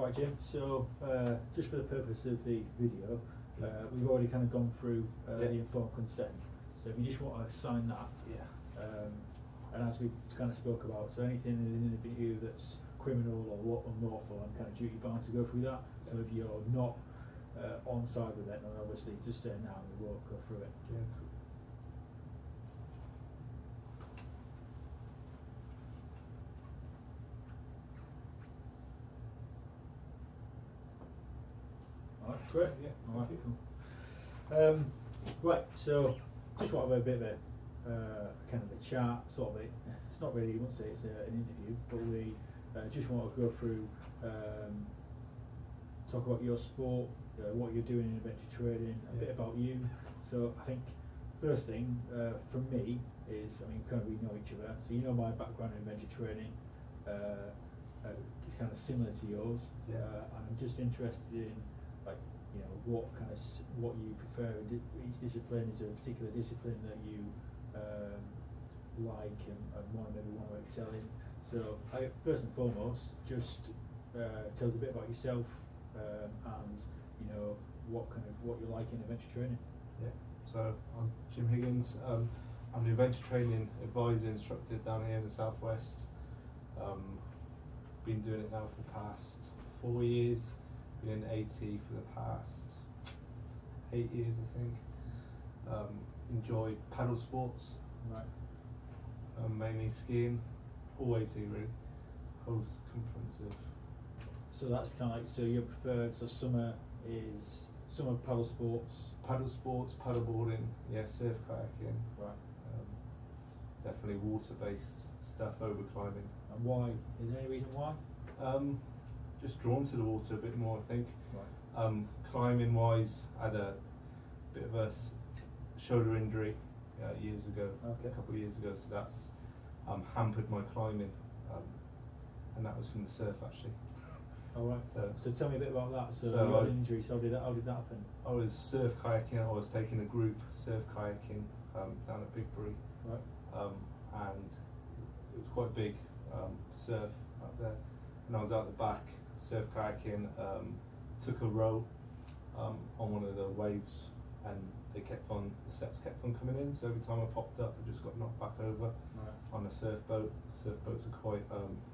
Right, Jim, so just for the purpose of the video, we've already kind of gone through the informed consent. So if you just want to sign that, and as we kind of spoke about, so anything in the video that's criminal or unlawful, I'm kind of duty bound to go through that. So if you're not on side with it, then obviously just say now and we won't go through it. Yeah, cool. Alright, great. Yeah, Alright, thank cool. Right, so just want to have a bit of a kind of a chat, sort of it's not really, you won't say it's an interview, but we just want to go through, talk about your sport, what you're doing in adventure trading, a bit about you. So I think first thing from me is, I mean, kind of we know each other, so you know my background in adventure trading. It's kind of similar to yours, and I'm just interested in, like, you know, what kind of what you prefer in each discipline. Is there a particular discipline that you like and want to excel in? So first and foremost, just tell us a bit about yourself, and you know what you like in adventure training. Yeah. So I'm Jim Higgins. I'm an adventure training advisor instructor down here in the southwest. Been doing it now for the past 4 years. Been in AT for the past 8 years, I think. Enjoy paddle sports. Right. Mainly skiing. Always here, really. Whole circumference of. So that's kind of like, so your preferred, so summer paddle sports. Paddle sports, paddle boarding, surf kayaking. Right. Definitely water-based stuff over climbing. And why? Is there any reason why? Just drawn to the water a bit more, I think. Right. Climbing wise, I had a bit of a shoulder injury years ago, Okay. a couple of years ago, so that's hampered my climbing, and that was from the surf actually. All right. So tell me a bit about that. So So you had an injury. So how did that happen? I was surf kayaking. I was taking a group surf kayaking down at Bigbury, Right. and it was quite big surf up there. And I was out the back surf kayaking. Took a row on one of the waves, and the sets kept on coming in. So every time I popped up, I just got knocked back over on a surf boat. Surf boats are quite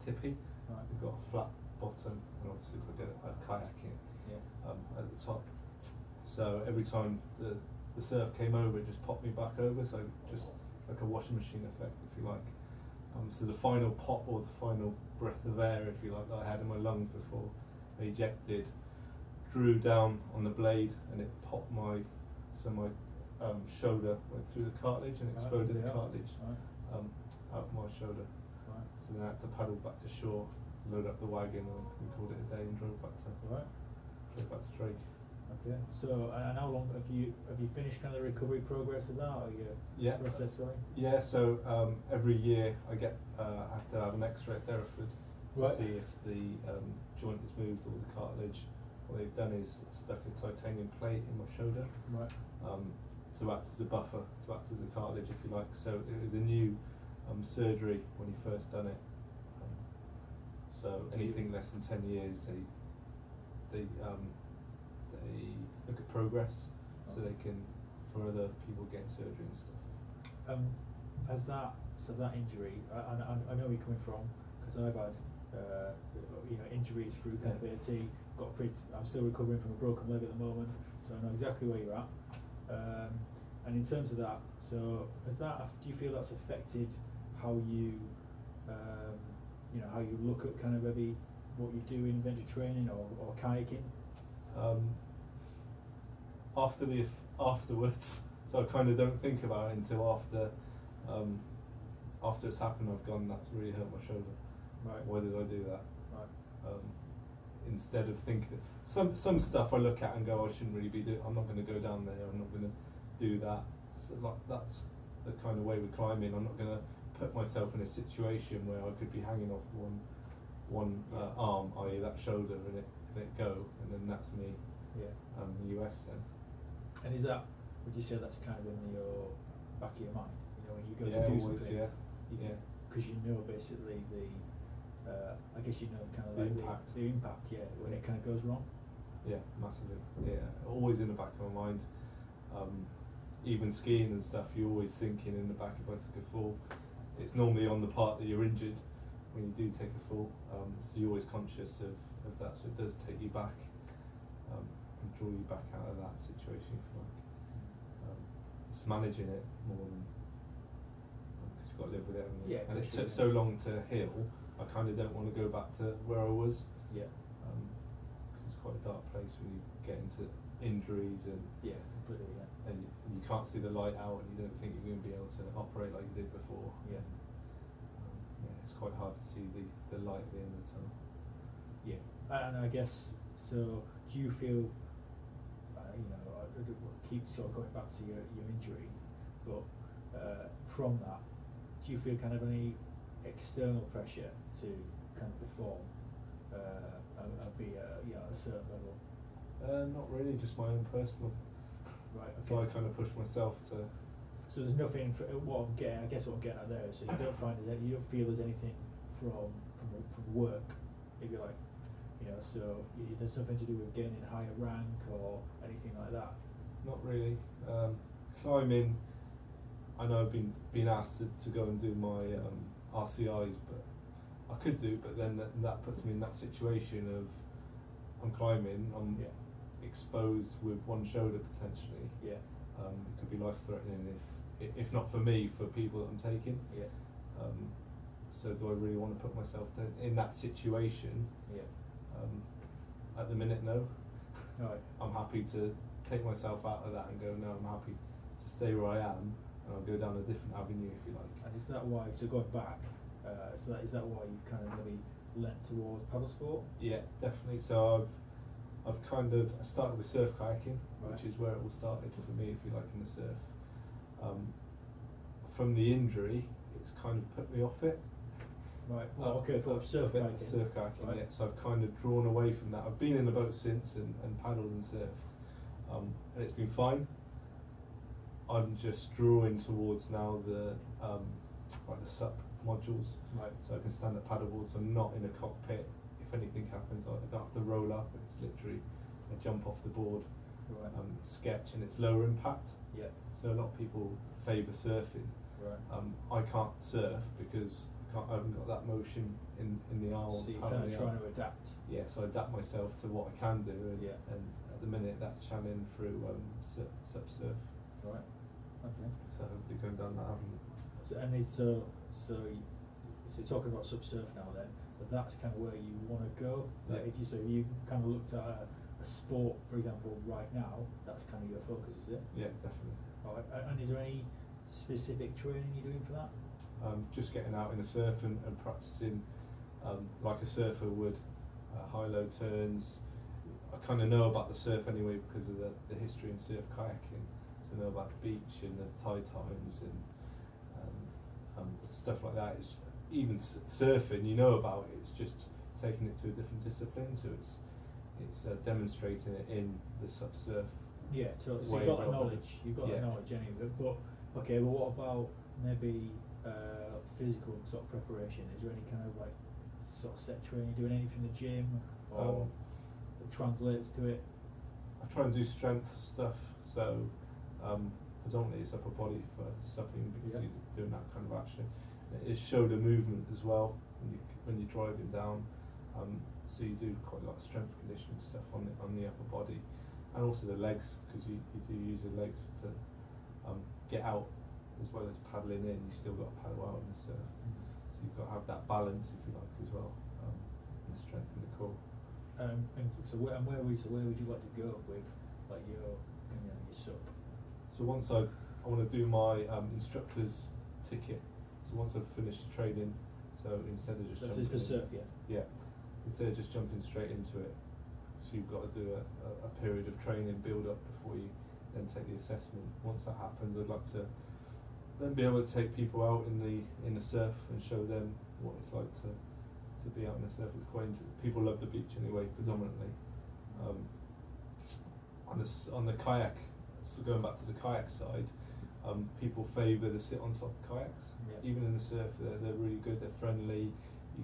tippy. Right. They've got a flat bottom, and obviously we've got a kayaking at the top. So every time the surf came over, it just popped me back over. So just like a washing machine effect, if you like. So the final pop, or the final breath of air, if you like, that I had in my lungs before they ejected, drew down on the blade, and it popped my shoulder went through the cartilage and exploded the cartilage out of my shoulder. Right. So then I had to paddle back to shore, load up the wagon, and we called it a day and drove back to Drake. Okay. So and how long have you finished kind of the recovery progress of that, or you process something? Yeah. So every year I have to have an X-ray at Hereford to see if the joint is moved or the cartilage. What they've done is stuck a titanium plate in my shoulder. Right. To act as a buffer, to act as a cartilage, if you like. So it was a new surgery when he first done it. So anything less than 10 years, they look at progress, so they can, for other people getting surgery and stuff. As that injury, I know where you're coming from, because I've had injuries through kind of AT. I'm still recovering from a broken leg at the moment, so I know exactly where you're at. And in terms of that, so do you feel that's affected how you how you look at kind of maybe what you do in adventure training or kayaking? Afterwards, so I kind of don't think about it until after it's happened. I've gone, that's really hurt my shoulder. Right. Why did I do that? Right. Instead of thinking, some stuff I look at and go, I shouldn't really be doing. I'm not going to go down there. I'm not going to do that. So that's the kind of way with climbing. I'm not going to put myself in a situation where I could be hanging off one arm, i.e. that shoulder, and it go, and then that's me. Yeah. The US then. And would you say that's kind of in your back of your mind? You know, when you go to do always, something. yeah. Because you know basically the I guess you know kind of The like impact. the impact, yeah, when it kind of goes wrong. Yeah, massively. Yeah, always in the back of my mind. Even skiing and stuff, you're always thinking in the back, if I took a fall, it's normally on the part that you're injured when you do take a fall. So you're always conscious of that. So it does take you back and draw you back out of that situation, if you like. It's managing it more than because you've got to live with it. Haven't you? Yeah, and it sure, took yeah. so long to heal. I kind of don't want to go back to where I was. Yeah. Because it's quite a dark place when you get into injuries and Yeah, completely. Yeah. and you can't see the light out and you don't think you're going to be able to operate like you did before. Yeah. Yeah, it's quite hard to see the light at the end of the tunnel. Yeah, and I guess so. Do you feel, you know, I keep sort of going back to your injury, but from that, do you feel kind of any external pressure to kind of perform and be at a certain level? Not really, just my own personal. Right. So I kind of push myself to. So there's nothing. What I'm getting, I guess what I'm getting at there. So you don't find you don't feel there's anything from work, if you like. You know, so is there something to do with gaining higher rank or anything like that? Not really. Climbing, I know I've been asked to go and do my RCIs, but I could do, but then that puts me in that situation of I'm climbing, I'm exposed with one shoulder potentially. Yeah. It could be life threatening if not for me, for people that I'm taking. Yeah. So do I really want to put myself in that situation? Yeah. At the minute, no. Right. I'm happy to take myself out of that and go, no, I'm happy to stay where I am, and I'll go down a different avenue if you like. And is that why? So going back, is that why you've kind of maybe lent towards paddle sport? Yeah, definitely. So I started with surf kayaking, which is where it all started for me, if you like, in the surf. From the injury, it's kind of put me off it. Right. Well, okay. For surf kayaking. Surf kayaking, right. yeah. So I've kind of drawn away from that. I've been in the boat since and paddled and surfed, and it's been fine. I'm just drawing towards now the SUP modules, Right. so I can stand at paddleboards. I'm not in a cockpit. If anything happens, I don't have to roll up. It's literally I jump off the board, Right. sketch, and it's lower impact. Yeah. So a lot of people favour surfing. Right. I can't surf because I haven't got that motion in the arm. So you're kind of trying to adapt. Yeah, so I adapt myself to what I can do, and, Yeah. and at the minute that's channeling through SUP surf. Right. Okay. So hopefully going down that avenue. So you're talking about subsurf now then, but that's kind of where you want to go. Like Yeah. if you kind of looked at a sport, for example, right now, that's kind of your focus, is it? Yeah, definitely. All right. And is there any specific training you're doing for that? Just getting out in the surf and practicing like a surfer would, high-low turns. I kind of know about the surf anyway because of the history in surf kayaking. So I know about the beach and the tide times and stuff like that. It's, even surfing, you know about it. It's just taking it to a different discipline. So it's demonstrating it in the surf. Yeah. So you've way got the rather- knowledge. You've got the knowledge anyway. But okay. Well, what about maybe physical sort of preparation? Is there any kind of like sort of set training? Doing anything in the gym or that translates to it? I try and do strength stuff, so predominantly it's upper body for supping because you're doing that kind of action. It is shoulder movement as well when you're driving down, so you do quite a lot of strength conditioning stuff on the upper body, and also the legs because you do use your legs to get out as well as paddling in. You still got to paddle out in the surf, so you've got to have that balance if you like as well, and the strength in the core. And so where would you like to go with like your SUP? So once I want to do my instructor's ticket. So once I've finished the training, so instead of just jumping for surf, instead of just jumping straight into it, so you've got to do a period of training build up before you then take the assessment. Once that happens, I'd like to then be able to take people out in the surf and show them what it's like to be out in the surf. It's quite people love the beach anyway, predominantly. On the kayak, so going back to the kayak side, people favour the sit on top kayaks. Yeah. Even in the surf, they're really good. They're friendly.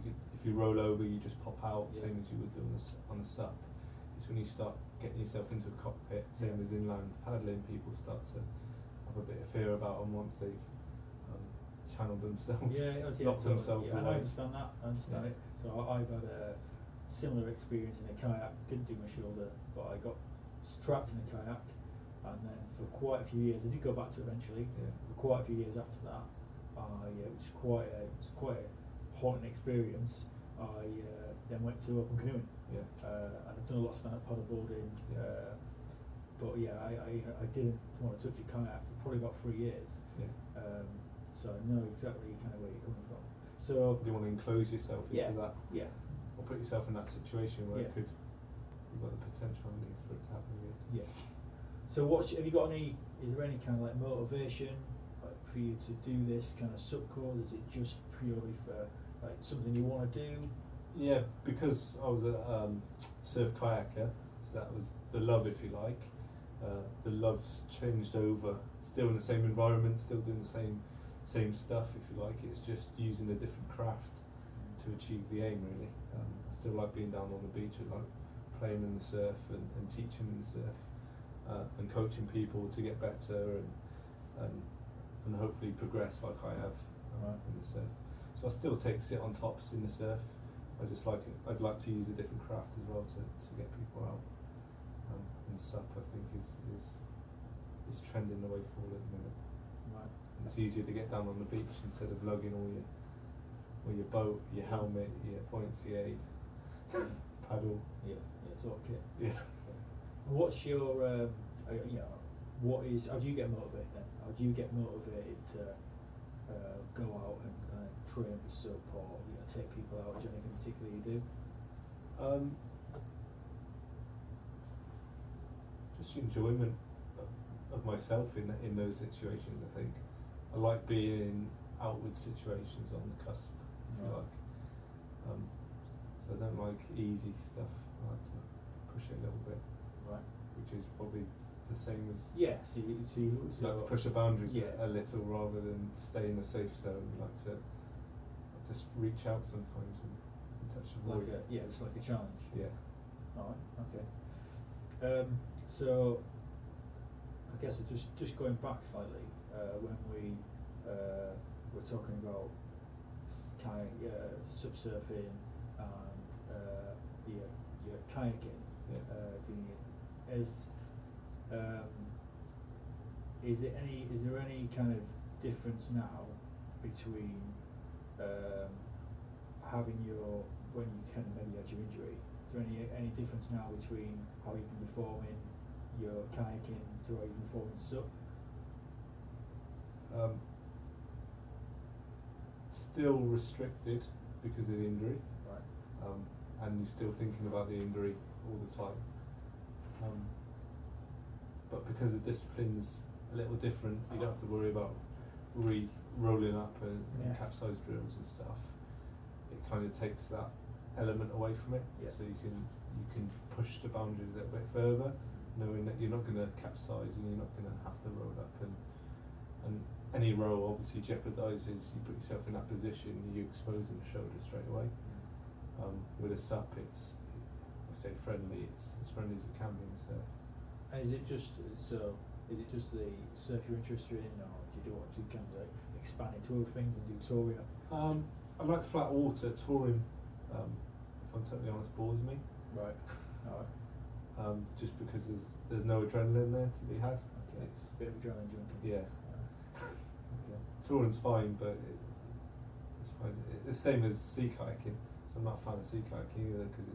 if you roll over, you just pop out, Yeah. same as you would do on a SUP. It's when you start getting yourself into a cockpit, same as inland paddling, people start to have a bit of fear about them once they've channeled themselves, knocked themselves and away. I understand that. I understand it. So I've had a similar experience in a kayak. Didn't do my shoulder, but I got strapped in a kayak, and then for quite a few years, I did go back to it eventually. Yeah. For quite a few years after that, it was quite a haunting experience. I then went to open canoeing. Yeah. And I've done a lot of stand-up paddleboarding. Yeah. But yeah, I didn't want to touch a kayak for probably about 3 years. Yeah. So I know exactly kind of where you're coming from. So you want to enclose yourself into that, yeah, or put yourself in that situation where Yeah. you've got the potential for it to happen again. yeah. So have you got any? Is there any kind of like motivation for you to do this kind of sub-course? Is it just purely for like something you want to do? Yeah, because I was a surf kayaker, so that was the love, if you like. The love's changed over, still in the same environment, still doing the same stuff, if you like. It's just using a different craft to achieve the aim, really. I still like being down on the beach. I like playing in the surf and teaching in the surf, and coaching people to get better and hopefully progress like I have in the surf. So I still sit on tops in the surf. I'd like to use a different craft as well to get people out. And SUP, I think, is trending the way forward at the minute. Right. It's easier to get down on the beach instead of lugging all your boat, your helmet, your buoyancy aid, paddle. Yeah, it's all kit. Yeah. What's your, how do you get motivated then? How do you get motivated to go out and kind of train for SUP, or take people out? Is there anything particular you do? Just enjoyment of myself in those situations, I think. I like being out with situations on the cusp, if you like. So I don't like easy stuff. I like to push it a little bit. Right. Which is probably the same as Yeah, so you like to push the boundaries yeah. a little rather than stay in the safe zone. You like to just reach out sometimes and touch the void. It's like a challenge. Yeah. Alright, okay. So I guess just going back slightly, when we were talking about subsurfing and your kayaking, doing it is there any kind of difference now between having when you kind of maybe had your injury? Is there any difference now between how you can perform in your kayaking to how you can perform in SUP? Still restricted because of the injury. Right. And you're still thinking about the injury all the time. But because the discipline's a little different, you don't have to worry about rolling up and capsize drills and stuff. It kind of takes that element away from it, so you can push the boundaries a little bit further, knowing that you're not going to capsize and you're not going to have to roll up, and any roll obviously jeopardizes. You put yourself in that position, you're exposing the shoulder straight away. With a SUP, it's friendly. It's as friendly as it can be in the surf. And is it just the surf you're interested in, or do you want to kind of expand into other things and do touring? I like flat water. Touring, if I'm totally honest, bores me. Right. Alright. Just because there's no adrenaline there to be had. Okay. It's a bit of adrenaline junkie. Yeah. Okay. Touring's fine, but it's fine. It's the same as sea kayaking. So I'm not a fan of sea kayaking either, because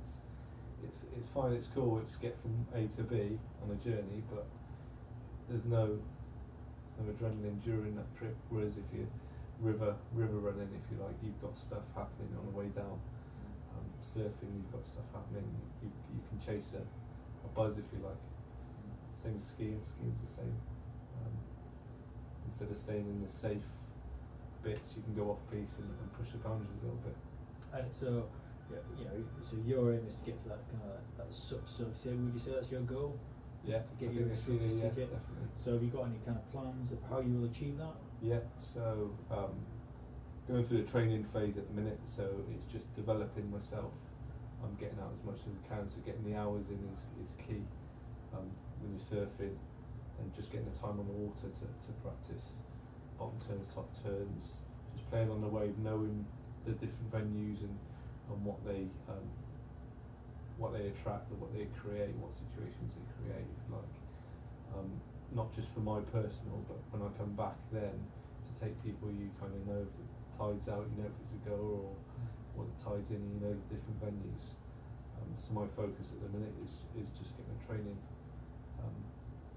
it's fine. It's cool. It's get from A to B on a journey, but there's no adrenaline during that trip. Whereas if you're river running, if you like, you've got stuff happening on the way down. Surfing, you've got stuff happening. You can chase a buzz, if you like. Same as skiing. Skiing's the same. Instead of staying in the safe bits, you can go off piece and push the boundaries a little bit. And so, so your aim is to get to that kind of that SUP. So would you say that's your goal? Yeah, To get I think SUP yeah, certificate? definitely. So have you got any kind of plans of how you will achieve that? Yeah, so going through the training phase at the minute, so it's just developing myself. I'm getting out as much as I can, so getting the hours in is key when you're surfing, and just getting the time on the water to practice bottom turns, top turns, just playing on the wave, knowing the different venues and what they attract or what they create, what situations they create, if you like. Not just for my personal, but when I come back then to take people, you kind of know if the tide's out, you know if it's a goer or what the tide's in, and you know the different venues. So my focus at the minute is just getting the training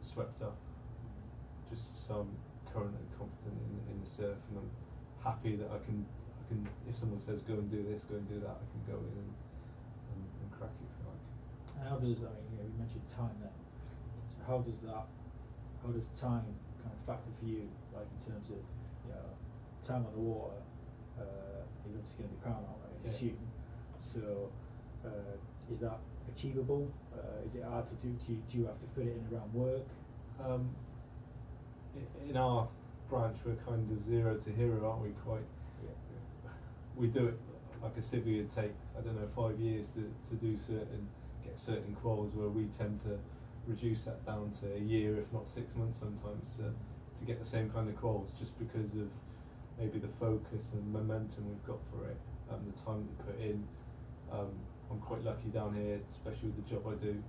swept up, just so I'm current and competent in the surf, and I'm happy that I can if someone says go and do this, go and do that, I can go in and crack it, if you like. And how does, I mean, you mentioned time then, so how does time kind of factor for you, like in terms of, time on the water is obviously going to be paramount, I assume. So is that achievable? Is it hard to do? Do you have to fit it in around work? In our branch, we're kind of zero to hero, aren't we? We do it like a civvy would take, I don't know, 5 years to get certain quals, where we tend to reduce that down to a year, if not 6 months sometimes, to get the same kind of quals, just because of maybe the focus and the momentum we've got for it, the time we put in. I'm quite lucky down here, especially with the job I do.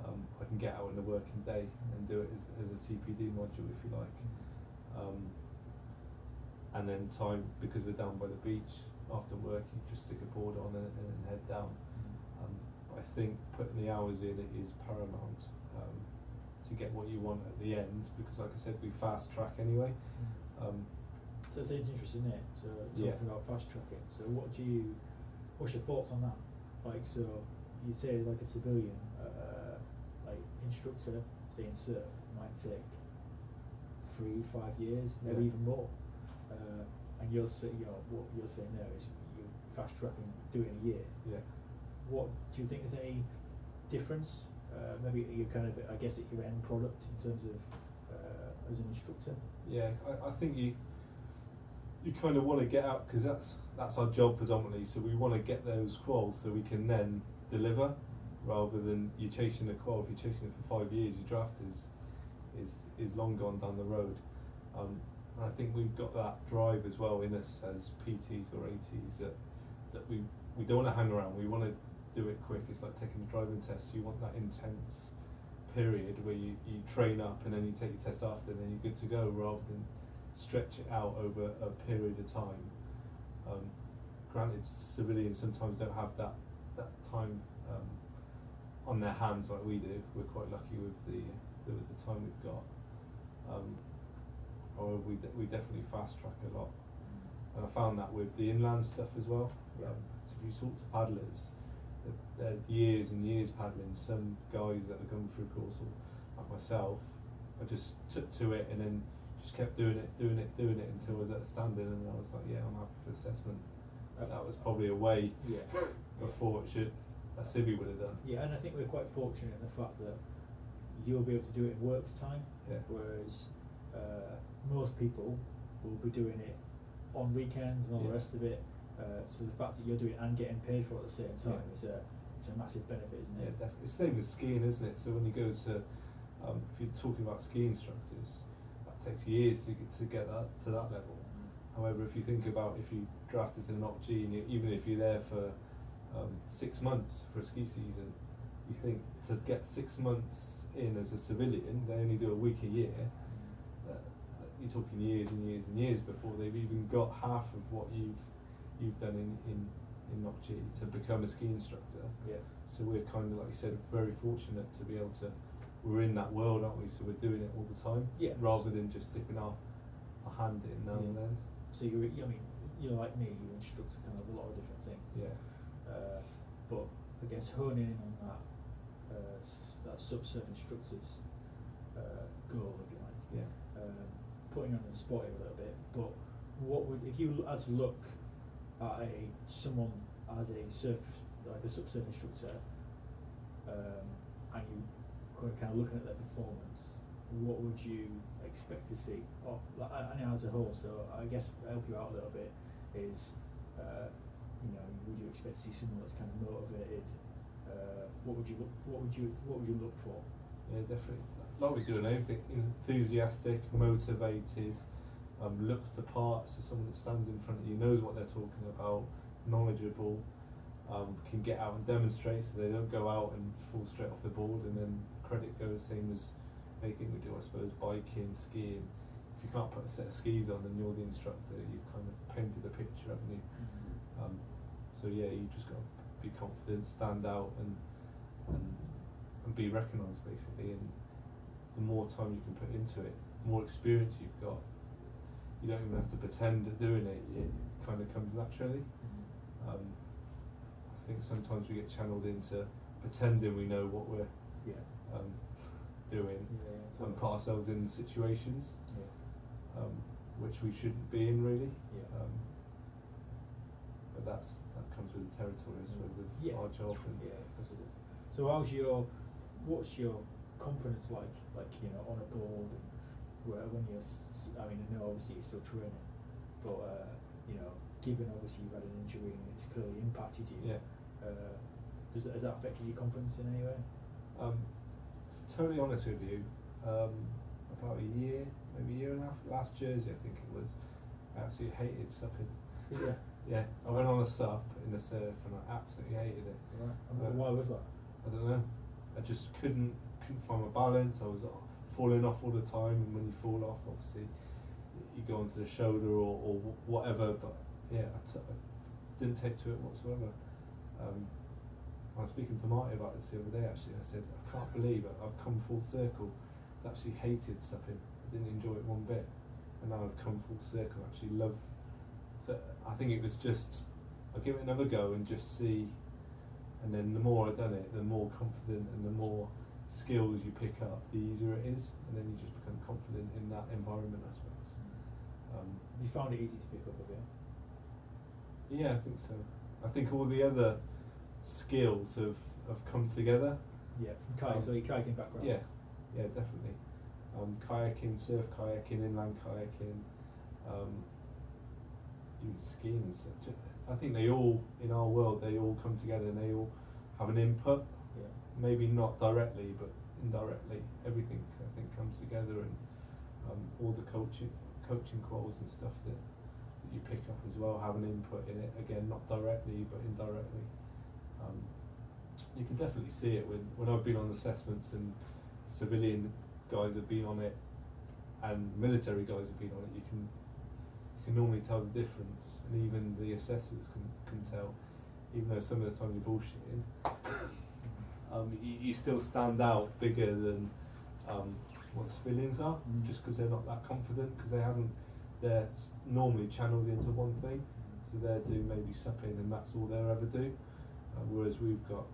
I can get out in the working day and do it as a CPD module, if you like. And then time, because we're down by the beach, after work you just stick a board on and head down. I think putting the hours in is paramount to get what you want at the end, because like I said, we fast track anyway. So it's interesting, isn't it? So talking about fast tracking, so what's your thoughts on that? Like, so you say like a civilian like instructor, say in surf, might take 3-5 years, maybe even more. And what you're saying there is you're fast tracking, do it in a year. Yeah. What do you think is any difference? Maybe you kind of, I guess, at your end product in terms of as an instructor. Yeah, I think you kind of want to get out, because that's our job predominantly. So we want to get those quals so we can then deliver, rather than you chasing a qual. If you're chasing it for 5 years, your draft is long gone down the road. And I think we've got that drive as well in us as PTs or ATs, that we don't want to hang around. We want to do it quick. It's like taking a driving test. You want that intense period where you train up and then you take your test after, and then you're good to go, rather than stretch it out over a period of time. Granted, civilians sometimes don't have that time on their hands like we do. We're quite lucky with the time we've got. However, we definitely fast track a lot, and I found that with the inland stuff as well. So if you talk to paddlers, they're years and years paddling. Some guys that are going through course, or like myself, I just took to it and then just kept doing it until I was at a standard, and I was like, yeah, I'm happy for assessment. That was probably a way before a civvy would have done. Yeah, and I think we're quite fortunate in the fact that you'll be able to do it in works time, whereas most people will be doing it on weekends and all the rest of it. So the fact that you're doing it and getting paid for it at the same time is a massive benefit, isn't it? Yeah, definitely. It's the same with skiing, isn't it? So when you go to, if you're talking about ski instructors, that takes years to get that to that level. However, if you think about if you drafted to an OpG, and even if you're there for 6 months for a ski season, you think to get 6 months in as a civilian, they only do a week a year. You're talking years and years and years before they've even got half of what you've done in OpG to become a ski instructor. Yeah. So we're kind of, like you said, very fortunate to be able to. We're in that world, aren't we? So we're doing it all the time. Yeah. Rather than just dipping our hand in now and then. So you're like me. You instruct kind of a lot of different things. Yeah. But I guess honing in on that subsurf instructor's goal, if you like. Yeah. Putting on the spot a little bit, but what would, if you had to look at someone as a subsurf instructor, and you kind of looking at their performance, what would you expect to see? Or as a whole, so I guess help you out a little bit. is, you know, would you expect to see someone that's kind of motivated? What would you look for? Yeah, definitely. Like we're doing anything, enthusiastic, motivated, looks the part, so someone that stands in front of you knows what they're talking about, knowledgeable, can get out and demonstrate, so they don't go out and fall straight off the board and then credit goes same as anything we do, I suppose, biking, skiing. If you can't put a set of skis on and you're the instructor, you've kind of painted a picture, haven't you? Mm-hmm. So yeah, you just got to be confident, stand out, and be recognised basically. And the more time you can put into it, the more experience you've got. You don't even have to pretend at doing it; it kind of comes naturally. Mm-hmm. I think sometimes we get channeled into pretending we know what we're doing, and put ourselves in situations which we shouldn't be in really. But that comes with the territory, I suppose, of our job. And so what's your confidence like you know, on a board, and when you're, I mean, I know obviously you're still training, but you know, given obviously you've had an injury and it's clearly impacted you, has that affected your confidence in any way? Totally honest with you, about a year, maybe a year and a half, last Jersey I think it was, I absolutely hated supping. Yeah, I went on a sup in the surf and I absolutely hated it. Right. And why was that? I don't know. I just couldn't find my balance. I was falling off all the time, and when you fall off, obviously you go onto the shoulder or whatever. But yeah, I didn't take to it whatsoever. I was speaking to Marty about this the other day actually. I said, I can't believe it. I've come full circle. I actually hated supping. I didn't enjoy it one bit, and now I've come full circle. I actually love. So I think it was just, I'll give it another go and just see. And then the more I've done it, the more confident and the more skills you pick up, the easier it is, and then you just become confident in that environment, I suppose. You found it easy to pick up a bit? Yeah, I think so. I think all the other skills have come together. Yeah, from kayaking, so your kayaking background. Yeah, definitely. Kayaking, surf kayaking, inland kayaking, even skiing and such. I think they all, in our world, they all come together and they all have an input. Yeah. Maybe not directly, but indirectly. Everything, I think, comes together, and all the coaching quals and stuff that you pick up as well have an input in it. Again, not directly, but indirectly. You can definitely see it when I've been on assessments and civilian guys have been on it and military guys have been on it. You can normally tell the difference, and even the assessors can tell, even though some of the time you're bullshitting. You still stand out bigger than what civilians are, just because they're not that confident, because they're normally channeled into one thing, so they're doing maybe supping and that's all they'll ever do, whereas we've got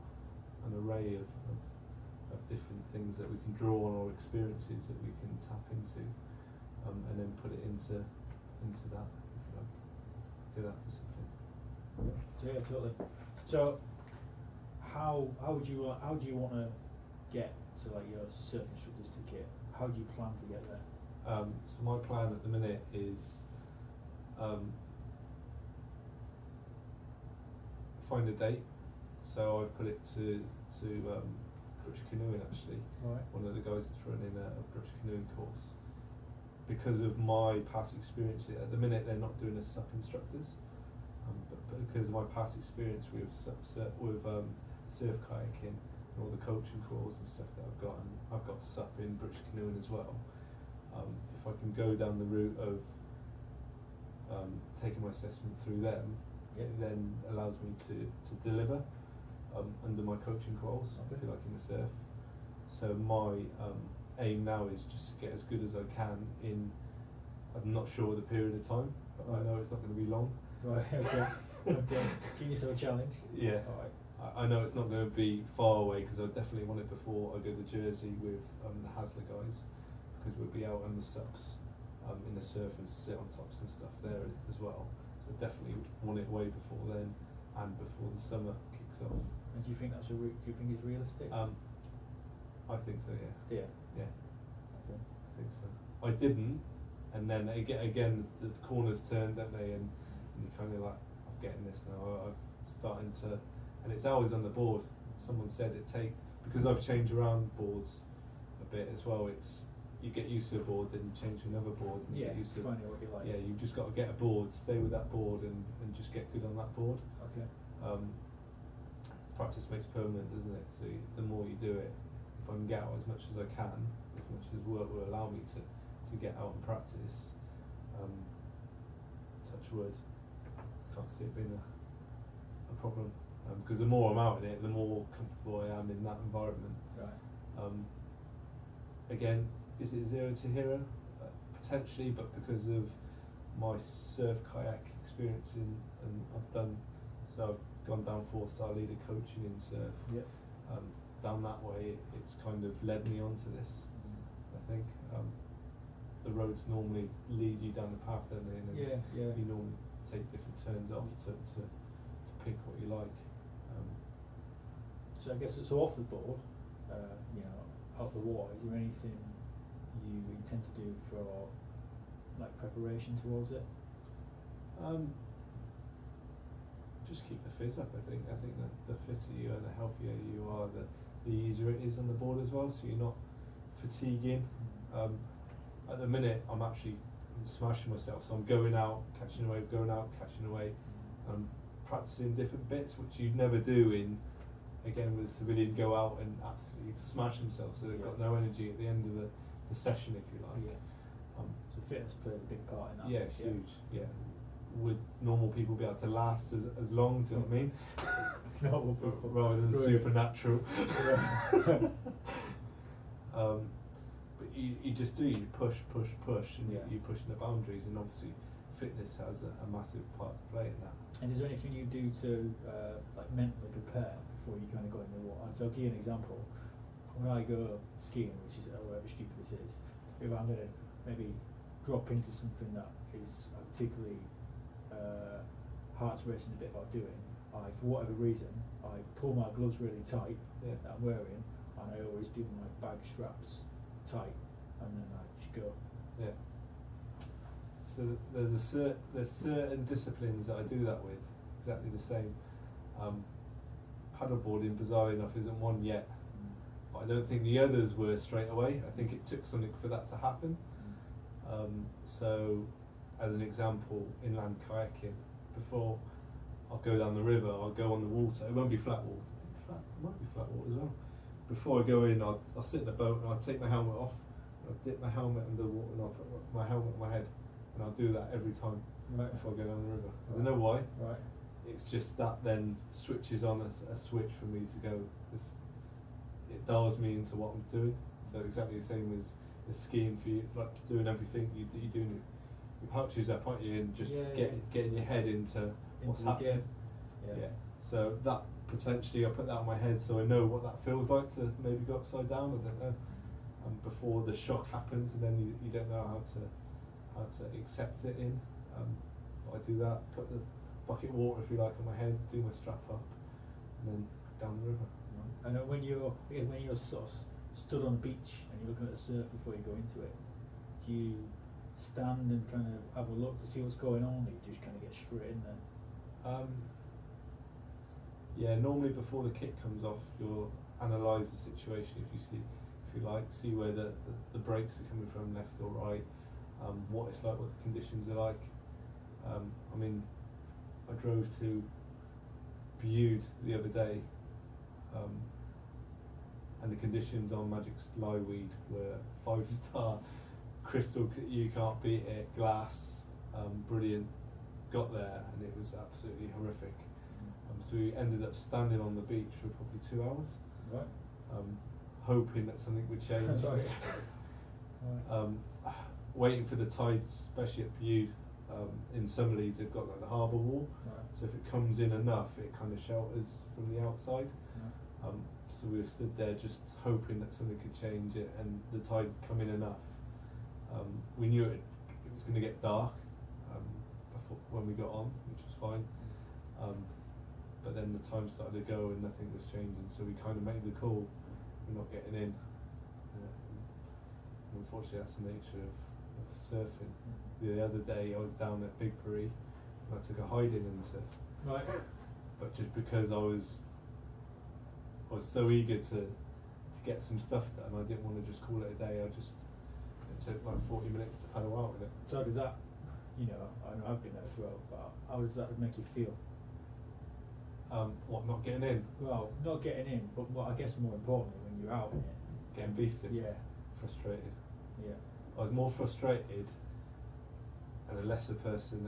an array of different things that we can draw on, or experiences that we can tap into, and then put it into that, if you like, to that discipline. Yeah, totally. So how do you want to get to like your surf instructor's ticket? How do you plan to get there? So my plan at the minute is find a date. So I've put it to British Canoeing actually. Right. One of the guys that's running a British Canoeing course. Because of my past experience, at the minute they're not doing as SUP instructors, but because of my past experience with surf kayaking and all the coaching courses and stuff that I've got, and I've got SUP in British Canoeing as well. If I can go down the route of taking my assessment through them, it then allows me to deliver under my coaching quals, if you like, in the surf. So my aim now is just to get as good as I can in, I'm not sure the period of time, but I know it's not going to be long. Right, okay. Okay. Give yourself a challenge. Yeah. All right. I know it's not going to be far away, because I definitely want it before I go to Jersey with the Hasler guys, because we'll be out on the SUPs in the surf and sit on tops and stuff there as well. So definitely want it way before then, and before the summer kicks off. And do you think that's do you think it's realistic? I think so. Yeah. Yeah. Okay. I think so. I didn't, and then again the corners turned, don't they? And and you're kind of like, I'm getting this now. I'm starting to, and it's always on the board. Someone said because I've changed around boards a bit as well. It's you get used to a board, then you change to another board, and you get used to finding what you like. Yeah, you've just got to get a board, stay with that board, and just get good on that board. Okay. Practice makes permanent, doesn't it? So the more you do it, if I can get out as much as I can, as much as work will allow me to get out and practice, touch wood, can't see it being a problem. Because the more I'm out in it, the more comfortable I am in that environment. Right. Again, is it zero to hero? Potentially, but because of my surf kayak experience and I've gone down 4-star leader coaching in surf. Yep. Down that way, it's kind of led me onto this. I think the roads normally lead you down the path, don't they? And you normally take different turns off to pick what you like. So I guess so off the board, out the water. Is there anything you intend to do for like preparation towards it? Just keep the fit up. I think that the fitter you are, the healthier you are, the easier it is on the board as well. So you're not fatiguing. At the minute, I'm actually smashing myself. So I'm going out, catching away, practicing different bits, which you'd never do with a civilian go out and absolutely smash themselves. So they've got no energy at the end of the session, if you like. Yeah. So fitness plays a big part in that. Yeah, huge. Yeah. Would normal people be able to last as long? Do you know what I mean? Normal people. Rather than supernatural. But you just do. You push, and you're pushing the boundaries. And obviously, fitness has a massive part to play in that. And is there anything you do to like mentally prepare before you kind of go in the water? So I'll give you an example. When I go skiing, which is however stupid this is, if I'm going to maybe drop into something that is particularly heart's racing a bit about doing, for whatever reason, I pull my gloves really tight that I'm wearing, and I always do my bag straps tight, and then I just go. Yeah. So there's certain disciplines that I do that with, exactly the same. Paddleboarding, bizarre enough, isn't one yet, but I don't think the others were straight away. I think it took something for that to happen. So, as an example, inland kayaking, before I'll go down the river, I'll go on the water. It won't be flat water. In fact, it might be flat water as well. Before I go in, I'll sit in the boat and I'll take my helmet off. I'll dip my helmet under the water and I'll put my helmet on my head. And I'll do that every time before I go down the river. I don't know why. Right. It's just that then switches on a switch for me to go. It dials me into what I'm doing. So exactly the same as skiing for you, like doing everything you're doing. Your pouches up, aren't you, and just getting your head into what's happening. Yeah. So that potentially I put that on my head, so I know what that feels like to maybe go upside down. I don't know. Before the shock happens, and then you don't know how to accept it in. I do that. Put the bucket of water, if you like, on my head. Do my strap up, and then down the river. And when you're sort of stood on the beach and you're looking at the surf before you go into it, do you stand and kind of have a look to see what's going on, or you just kind of get straight in there? Normally before the kick comes off, you'll analyse the situation. If you like, see where the breaks are coming from, left or right, what it's like, what the conditions are like. I drove to Bude the other day, and the conditions on Magic Slyweed were 5-star, crystal, you can't beat it, glass, brilliant. Got there and it was absolutely horrific. So we ended up standing on the beach for probably 2 hours, hoping that something would change. Waiting for the tides, especially at Bude. In some of these they've got like the harbour wall, so if it comes in enough, it kind of shelters from the outside. So we were stood there just hoping that something could change it, and the tide would come in enough. We knew it was going to get dark when we got on, which was fine. But then the time started to go and nothing was changing, so we kind of made the call, we're not getting in. Unfortunately, that's the nature of surfing. The other day I was down at Big Paree and I took a hiding in the surf. Right. But just because I was so eager to get some stuff done, I didn't want to just call it a day. It took like 40 minutes to paddle out with it. So how did that, I know I've been there as well, but how does that make you feel? What, not getting in? Well, not getting in, but I guess more importantly, when you're out in it. Getting beasted? Yeah. Frustrated? Yeah. I was more frustrated, and a lesser person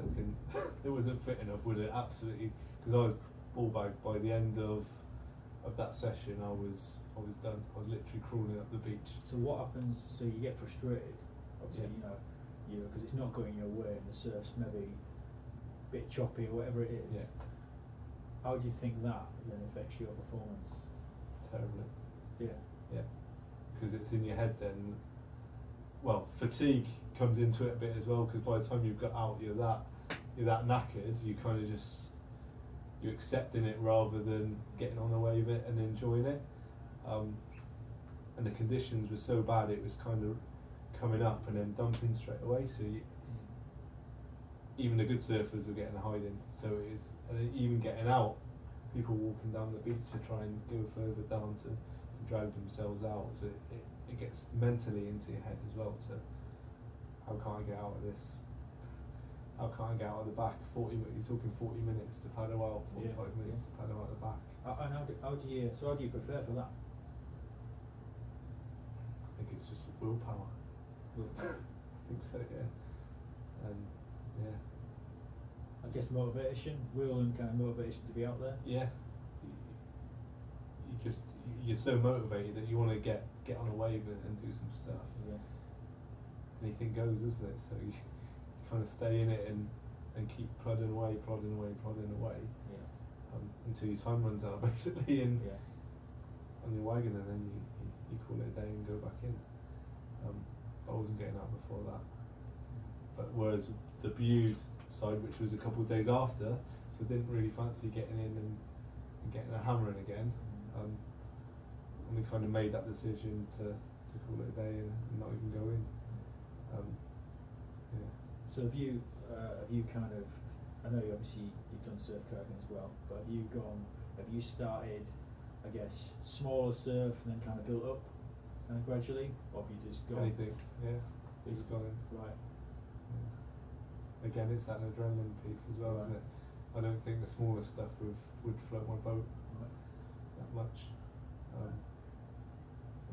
that wasn't fit enough would have absolutely, because I was ball bagged by the end of that session. I was done. I was literally crawling up the beach. So what happens? So you get frustrated, obviously, Yeah. because it's not going your way, and the surf's maybe a bit choppy or whatever it is. Yeah. How do you think that then affects your performance? Terribly. Yeah. Yeah. Because it's in your head then. Well, fatigue comes into it a bit as well, because by the time you've got out, you're that knackered. You kind of you're accepting it rather than getting on the wave it and enjoying it. And the conditions were so bad, it was kind of coming up and then dumping straight away. So even the good surfers were getting a hiding. So and then even getting out, people walking down the beach to try and go further down to drag themselves out. So it gets mentally into your head as well. To how can't I get out of this? How can't I get out of the back? You're talking 40 minutes to paddle out, 45 minutes to paddle out the back. And how do you prepare for that? I think it's just willpower. I think so, yeah. And yeah. I guess motivation, will and kind of motivation to be out there. Yeah. You're so motivated that you want to get on a wave and do some stuff. Yeah. Anything goes, isn't it? So you kind of stay in it and keep plodding away, Yeah. Until your time runs out, basically, and Yeah. on your wagon, and then you call it a day and go back in. But I wasn't getting out before that. But whereas the Bude side, which was a couple of days after, so I didn't really fancy getting in and getting a hammer in again. And we kind of made that decision to call it a day and not even go in. Yeah. So have you kind of, I know you've done surf kayaking as well, but have you started, I guess, smaller surf and then kind of built up gradually, or have you just gone? Anything, yeah. Just gone in. Right. Yeah. Again, it's that adrenaline piece as well, Right. isn't it? I don't think the smaller stuff would float my boat that much. So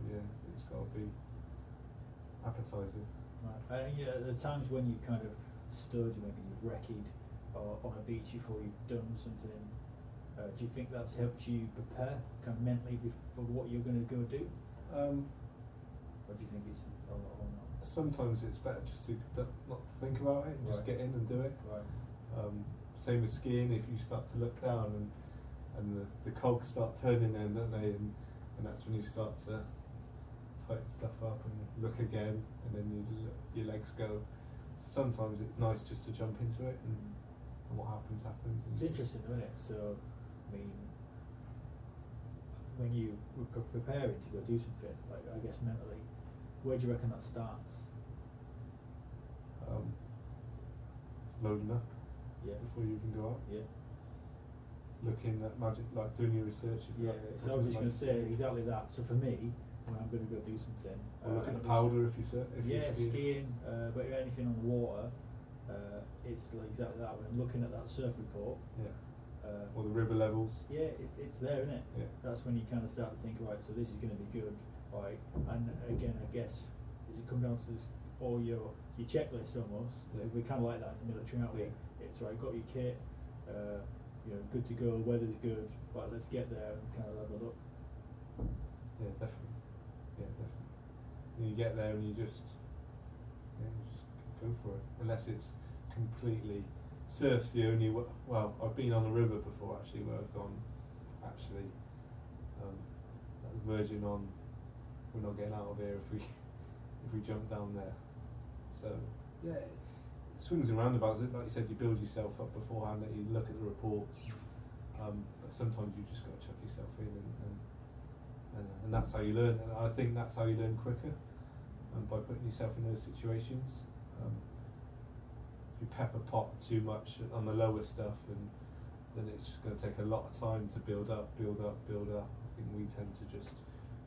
yeah, it's got to be appetising. Right. And the times when you kind of stood, maybe you've recce'd or on a beach before you've done something, do you think that's helped you prepare kind of mentally for what you're going to go do? Or do you think it's or not? Sometimes it's better just to not think about it and just Right. get in and do it. Right. Same with skiing. If you start to look down and the cogs start turning then, don't they? And that's when you start to tighten stuff up and look again, and then your legs go. So sometimes it's nice just to jump into it, and what happens happens. And It's interesting, isn't it? So, I mean, when you were preparing to go do something, like I guess mentally, where do you reckon that starts? Loading up Yeah. before you even go out. Yeah. Looking at magic, like doing your research. If Yeah. you're So I was just going to magic say skiing. exactly that. So for me, when I'm going to go do something, Or look at the it's- powder if you surf. If yeah, you're skiing. but anything on the water, it's like exactly that. When I'm looking at that surf report, Yeah. Or the river levels. yeah, it's there, isn't it? Yeah. That's when you kind of start to think, right, so this is going to be good, right? And again, I guess, does it come down to this, all your checklist almost? Yeah. We kind of like that in the military, aren't we? Yeah. It's right, got your kit, good to go, weather's good, but let's get there and kind of level up. Yeah, definitely. Yeah, definitely. And you get there and you just go for it. Unless it's completely surf's the only well, I've been on the river before actually where I've gone actually that was verging on we're not getting out of here if we jump down there. So yeah, it swings and roundabouts. Like you said, you build yourself up beforehand, that you look at the reports, but sometimes you just got to chuck yourself in and that's how you learn. And I think that's how you learn quicker, by putting yourself in those situations. if you pepper pot too much on the lower stuff, and then it's just going to take a lot of time to build up. I think we tend to just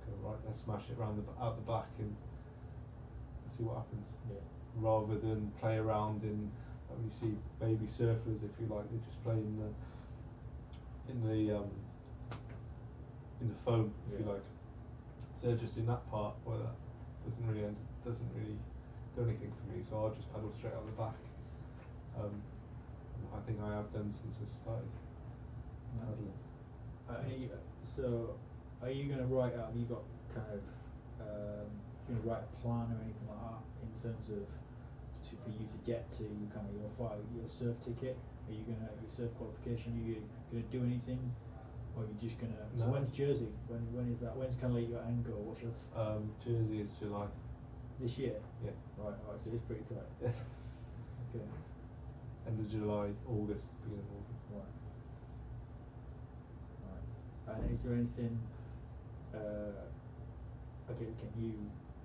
go, right, let's smash it out the back and see what happens. Yeah. Rather than play around in, like you see baby surfers, if you like, they just play in the foam, if you like. So just in that part where that doesn't really do anything for me. So I'll just paddle straight out the back. I think I have done since I started paddling. So are you going to write out? Have you got kind of do you write a plan or anything like that in terms of for you to get to kind of your surf ticket? Are you gonna your surf qualification? Are you gonna do anything, or are you just gonna? No. So when's Jersey? When is that? When's kind of like your end goal? What's your Jersey is July. this year? Yeah. Right. So it's pretty tight. Okay. End of July, August, beginning of August. Right. And is there anything? Okay, can you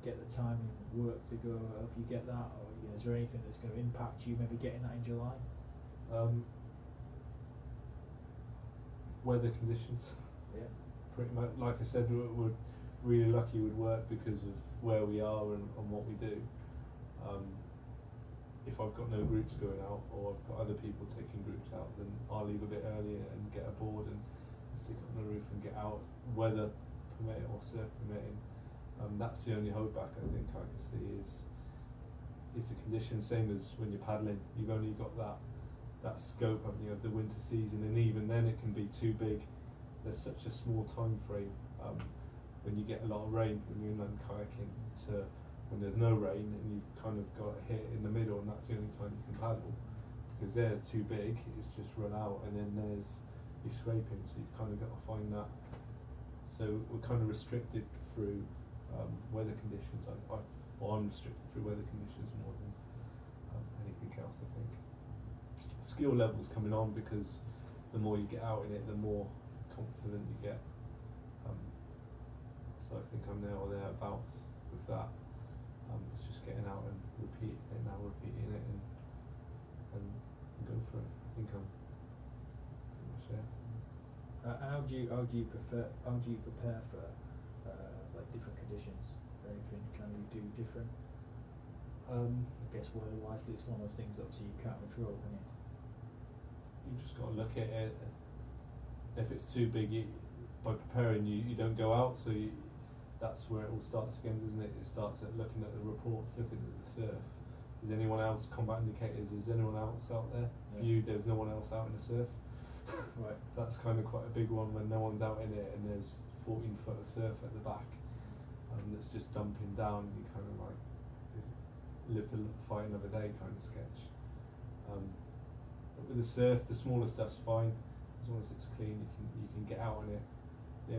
get the time in work to go help you get that, or is there anything that's going to impact you maybe getting that in July? Weather conditions. Yeah. Pretty much, like I said, we're really lucky with work because of where we are and what we do. If I've got no groups going out, or I've got other people taking groups out, then I'll leave a bit earlier and get aboard and stick up on the roof and get out, weather permitting or surf permitting. That's the only holdback I think I can see is the conditions. Same as when you're paddling, you've only got that scope, haven't you, of the winter season, and even then it can be too big. There's such a small time frame when you get a lot of rain when you're inland kayaking to when there's no rain, and you've kind of got a hit in the middle, and that's the only time you can paddle, because there's too big, it's just run out, and then there's you're scraping, so you've kind of got to find that. So we're kind of restricted through weather conditions. I'm restricted through weather conditions more than anything else, I think. Skill levels coming on, because the more you get out in it, the more confident you get. So I think I'm now or thereabouts with that. It's just getting out and repeating it, and go for it. I think I'm pretty much there. How do you prepare for like different conditions? Anything can you do different? I guess weather-wise, because it's one of those things obviously you can't control, can you? You just got to look at it. If it's too big, by preparing you don't go out, so that's where it all starts again, doesn't it? It starts at looking at the reports, looking at the surf. Is anyone else, combat indicators, is anyone else out there? Yeah. For you, there's no one else out in the surf. Right. So that's kind of quite a big one when no one's out in it and there's 14 foot of surf at the back that's just dumping down, and you kind of like live to fight another day kind of sketch. But with the surf, the smaller stuff's fine, as long as it's clean, you can get out on it. The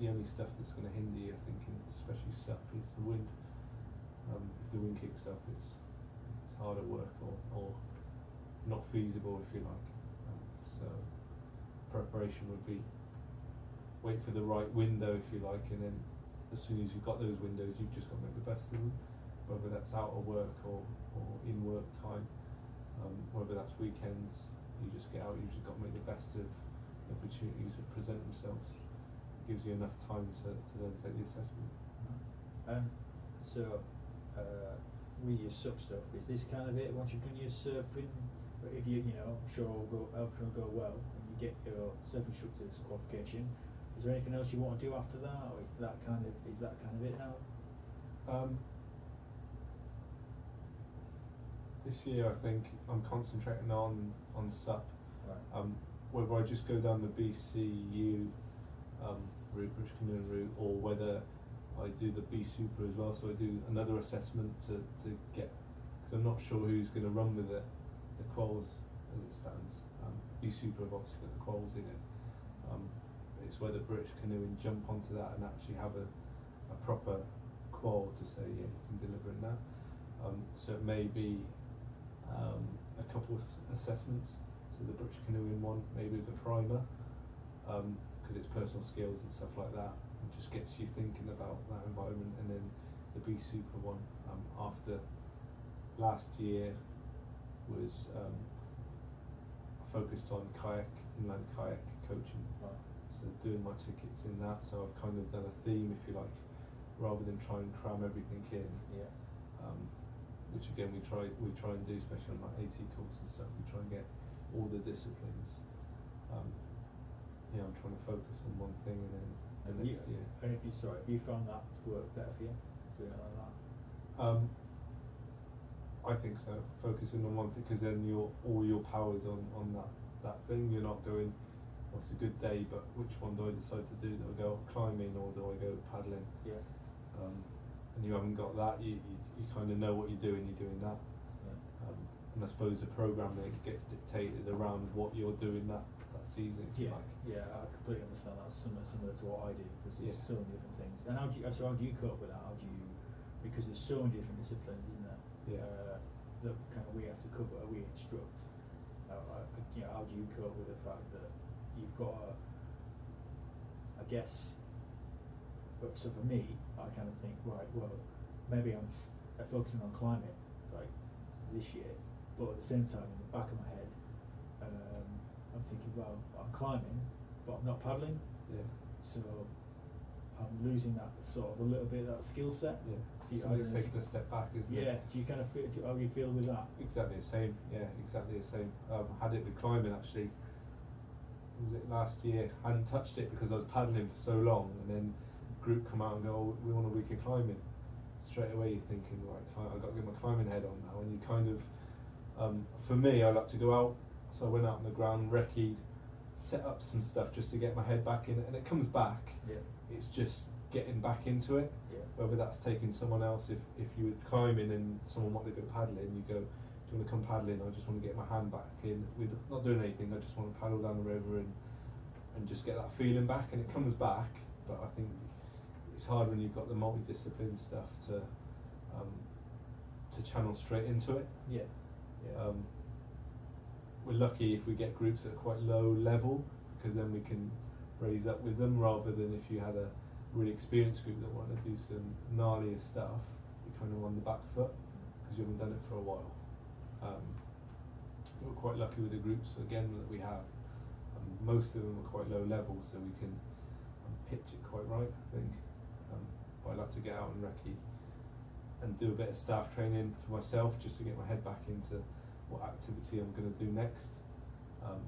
only stuff that's going to hinder you, I think, especially SUP, is the wind. If the wind kicks up, it's harder work or not feasible, if you like. So preparation would be wait for the right window, if you like, and then as soon as you've got those windows, you've just got to make the best of them, whether that's out of work or in work time, whether that's weekends. You just get out, you've just got to make the best of the opportunities that present themselves. It gives you enough time to then take the assessment. So with your SUP stuff, is this kind of it? Once you've done your surfing, if you I'm sure everything will go well, and you get your surf instructor's qualification, is there anything else you want to do after that, or is that kind of it now? This year, I think I'm concentrating on SUP. Right. Whether I just go down the BCU route, British Canoeing route, or whether I do the B Super as well. So I do another assessment to get, because I'm not sure who's going to run with it. The quals as it stands. B Super have obviously got the quals in it. It's whether British Canoeing jump onto that and actually have a proper qual to say, yeah, you can deliver in that. So it may be a couple of assessments. So the British Canoeing one maybe as a primer, because it's personal skills and stuff like that. It just gets you thinking about that environment. And then the B Super one, after last year, was focused on inland kayak coaching. Right. So doing my tickets in that, so I've kind of done a theme, if you like, rather than try and cram everything in. Yeah. Which again we try and do, especially on like AT course and stuff. We try and get all the disciplines. I'm trying to focus on one thing and then the next year. And if you found that work better for you, doing it like that? I think so. Focusing on one thing, because then all your power's on that thing. You're not going, well, it's a good day, but which one do I decide to do? Do I go climbing or do I go paddling? Yeah. And you haven't got that. You kind of know what you're doing. You're doing that. Yeah. And I suppose the program that gets dictated around what you're doing that season, if you like. Yeah, I completely understand that. Similar to what I do, because there's so many different things. And how do you cope with that? Because there's so many different disciplines, isn't there? Yeah. That kind of we have to cover, we instruct. How do you cope with the fact that you've got I guess. But so for me, I kind of think, right, well, maybe I'm focusing on climbing, like this year, but at the same time, in the back of my head, I'm thinking, well, I'm climbing, but I'm not paddling. Yeah. So I'm losing that sort of a little bit of that skill set. Yeah. It's taking a step back, isn't it? Yeah. Do you kind of feel? How do you feel with that? Exactly the same. Yeah, exactly the same. Had it with climbing actually. Was it last year? I hadn't touched it because I was paddling for so long, and then group come out and go, oh, we want a week of climbing. Straight away you're thinking, right, I've got to get my climbing head on now. And you kind of, for me, I like to go out. So I went out on the ground, recce'd, set up some stuff just to get my head back in it, and it comes back. Yeah. It's just getting back into it. Yeah. Whether that's taking someone else, if you were climbing and someone wanted to go paddling, you go, do you want to come paddling? I just want to get my hand back in. We're not doing anything. I just want to paddle down the river and just get that feeling back, and it comes back. But I think it's hard when you've got the multidiscipline stuff to channel straight into it. Yeah. Yeah. We're lucky if we get groups that are quite low level, because then we can raise up with them, rather than if you had a really experienced group that want to do some gnarlier stuff, you're kind of on the back foot because you haven't done it for a while. We're quite lucky with the groups again that we have. Most of them are quite low level, so we can pitch it quite right, I think. But I like to get out and recce and do a bit of staff training for myself, just to get my head back into what activity I'm going to do next. A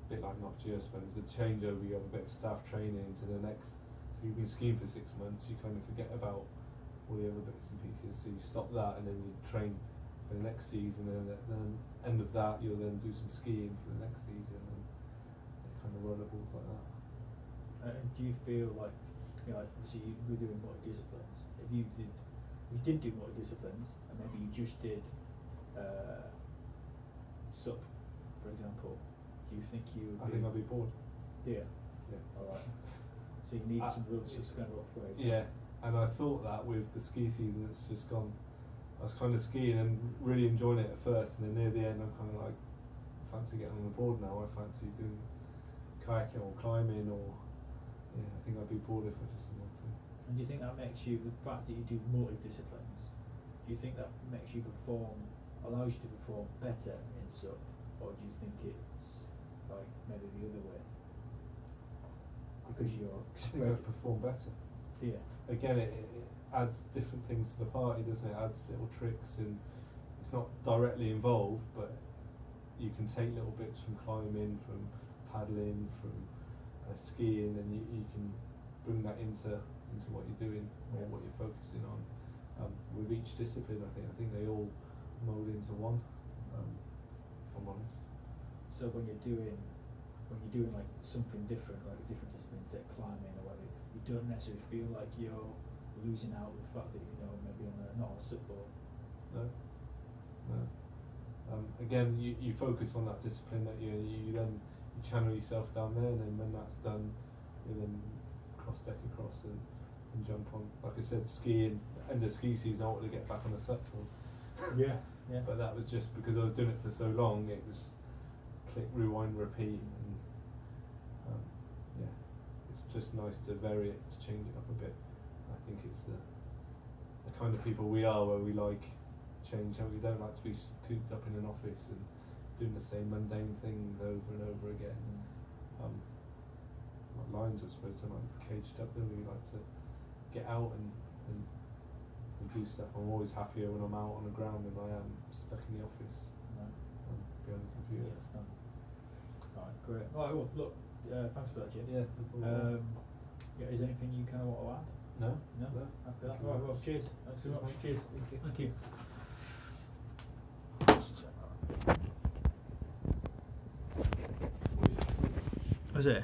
bit like Marjons, when there's a changeover, you have a bit of staff training into the next. If you've been skiing for 6 months, you kind of forget about all the other bits and pieces, so you stop that and then you train for the next season, and then end of that you'll then do some skiing for the next season, and it kind of rollerballs like that. Do you feel like, obviously we're doing multi-disciplines. If you didn't do multi-disciplines, and maybe you just did SUP, for example, do you think you would I think I'd be bored. Yeah. Yeah. Alright. So you need some rules to kind of upgrade. Yeah, and I thought that with the ski season that's just gone, I was kind of skiing and really enjoying it at first, and then near the end I'm kind of like, I fancy getting on the board now. I fancy doing kayaking or climbing, or I think I'd be bored if I just did one thing. And do you think that makes you, the fact that you do multi-disciplines, do you think that makes you allows you to perform better in SUP, or do you think it's like maybe the other way? Because you're I think I'd perform better. Yeah. Again, it adds different things to the party, doesn't it? It adds little tricks, and it's not directly involved, but you can take little bits from climbing, from paddling, from skiing, and you can bring that into what you're doing or what you're focusing on. With each discipline, I think they all mould into one. If I'm honest. So when you're doing like something different, like a different discipline, say climbing or whatever, you don't necessarily feel like you're losing out with the fact that maybe not on a SUP board. No. Again, you focus on that discipline that you then channel yourself down there, and then when that's done, you then cross deck across and jump on. Like I said, skiing, end of ski season, I wanted to get back on the SUP board. Yeah. But that was just because I was doing it for so long. It was click, rewind, repeat, and it's just nice to vary it, to change it up a bit. I think it's the kind of people we are, where we like change. We don't like to be cooped up in an office and doing the same mundane things over and over again. Like lions, I suppose, don't like to be caged up. They really like to get out and do stuff. I'm always happier when I'm out on the ground than I am stuck in the office behind the computer. Right, great. All right, well, look, thanks for that, Jim. Yeah, no problem. Yeah, is there anything you kind of want to add? No? No? No. After that? Thank you All right, very well, much. cheers. Thanks so Cheers, much. mate. Cheers. Thank you. Was it?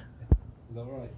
Is that right?